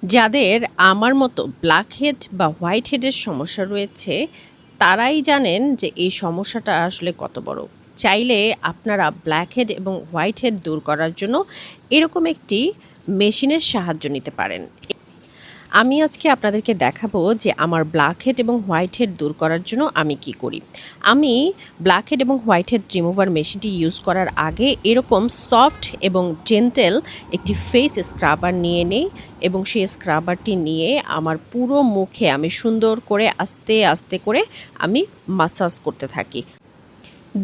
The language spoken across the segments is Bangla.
যাদের আমার মতো ব্ল্যাক হেড বা হোয়াইট হেডের সমস্যা রয়েছে তারাই জানেন যে এই সমস্যাটা আসলে কত বড়। চাইলে আপনারা ব্ল্যাক হেড এবং হোয়াইট হেড দূর করার জন্য এরকম একটি মেশিনের সাহায্য নিতে পারেন। আমি আজকে আপনাদেরকে দেখাবো যে আমার ব্ল্যাক হেড এবং হোয়াইট হেড দূর করার জন্য আমি কি করি। আমি ব্ল্যাক হেড এবং হোয়াইট হেড রিমুভার মেশিনটি ইউজ করার আগে এরকম সফট এবং জেন্টেল একটি ফেস স্ক্রাবার নিয়ে নিই এবং সেই স্ক্রাবারটি নিয়ে আমার পুরো মুখে আমি সুন্দর করে আস্তে আস্তে করে আমি মাসাজ করতে থাকি।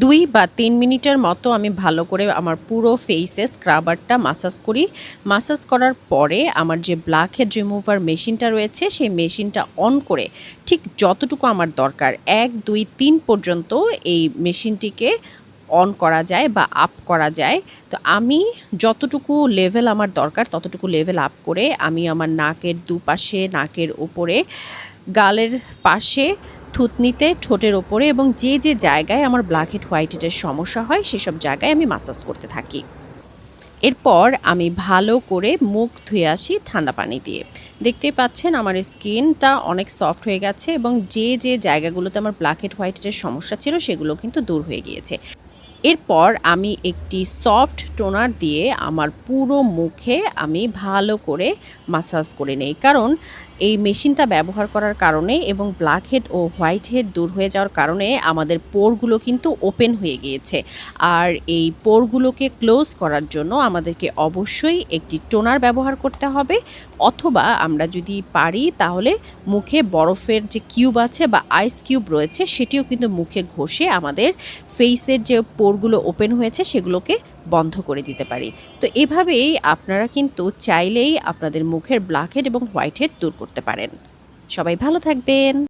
২ বা ৩ মিনিটের মতো আমি ভালো করে আমার পুরো ফেসে স্ক্রাবারটা মাসাজ করি। মাসাজ করার পরে আমার যে ব্ল্যাক হেড রিমুভার মেশিনটা রয়েছে সেই মেশিনটা অন করে ঠিক যতটুকু আমার দরকার ১, ২, ৩ পর্যন্ত এই মেশিনটিকে অন করা যায় বা আপ করা যায়। তো আমি যতটুকু লেভেল আমার দরকার ততটুকু লেভেল আপ করে আমি আমার নাকের দুপাশে, নাকের উপরে, গালের পাশে, থুতনিতে, ঠোঁটের ওপরে এবং যে যে জায়গায় আমার ব্ল্যাক হেড হোয়াইট হেডের সমস্যা হয় সেসব জায়গায় আমি মাসাজ করতে থাকি। এরপর আমি ভালো করে মুখ ধুয়ে আসি ঠান্ডা পানি দিয়ে। দেখতেই পাচ্ছেন আমার স্কিনটা অনেক সফট হয়ে গেছে এবং যে যে জায়গাগুলোতে আমার ব্ল্যাক হেড হোয়াইট হেডের সমস্যা ছিল সেগুলো কিন্তু দূর হয়ে গিয়েছে। এরপর আমি একটি সফট টোনার দিয়ে আমার পুরো মুখে আমি ভালো করে মাসাজ করে নেই, কারণ এই মেশিনটা ব্যবহার করার কারণে এবং ব্ল্যাক হেড ও হোয়াইট হেড দূর হয়ে যাওয়ার কারণে আমাদের পোরগুলো কিন্তু ওপেন হয়ে গিয়েছে। আর এই পোরগুলোকে ক্লোজ করার জন্য আমাদেরকে অবশ্যই একটি টোনার ব্যবহার করতে হবে, অথবা আমরা যদি পারি তাহলে মুখে বরফের যে কিউব আছে বা আইস কিউব রয়েছে সেটিও কিন্তু মুখে ঘষে আমাদের ফেসের যে পোরগুলো ওপেন হয়েছে সেগুলোকে বন্ধ করে দিতে পারি। তো এভাবেই আপনারা কিন্তু চাইলেই আপনাদের মুখের ব্ল্যাক হেড এবং হোয়াইট হেড দূর করতে পারেন। সবাই ভালো থাকবেন।